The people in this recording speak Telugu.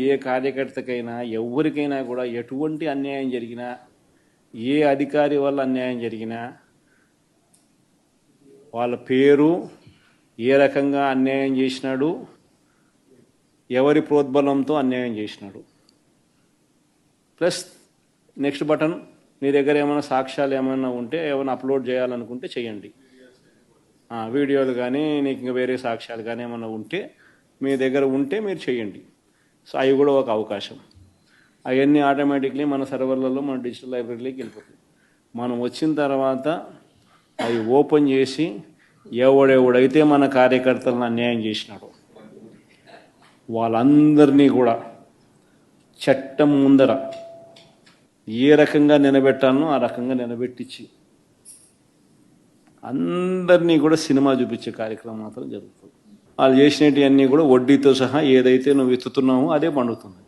ఏ కార్యకర్తకైనా ఎవరికైనా కూడా ఎటువంటి అన్యాయం జరిగినా, ఏ అధికారి వల్ల అన్యాయం జరిగినా వాళ్ళ పేరు, ఏ రకంగా అన్యాయం చేసినాడు, ఎవరి ప్రోద్బలంతో అన్యాయం చేసినాడు, ప్లస్ నెక్స్ట్ బటన్ మీ దగ్గర ఏమైనా సాక్ష్యాలు ఏమైనా ఉంటే ఏమైనా అప్లోడ్ చేయాలనుకుంటే చేయండి. వీడియోలు కానీ నీకు ఇంకా వేరే సాక్ష్యాలు కానీ ఏమైనా ఉంటే మీ దగ్గర ఉంటే మీరు చేయండి. సో అవి కూడా ఒక అవకాశం. అవన్నీ ఆటోమేటిక్లీ మన సర్వర్లలో మన డిజిటల్ లైబ్రరీలోకి వెళ్ళిపోతుంది. మనం వచ్చిన తర్వాత అవి ఓపెన్ చేసి ఎవడెవడైతే మన కార్యకర్తలను అన్యాయం చేసినాడో వాళ్ళందరినీ కూడా చట్టం ముందర ఏ రకంగా నిలబెట్టాలనో ఆ రకంగా నిలబెట్టించి అందరినీ కూడా సినిమా చూపించే కార్యక్రమం మాత్రం జరుగుతుంది. వాళ్ళు చేసినవన్నీ కూడా వడ్డీతో సహా ఏదైతే నువ్వు ఎత్తుతున్నావో అదే పండుతుంది.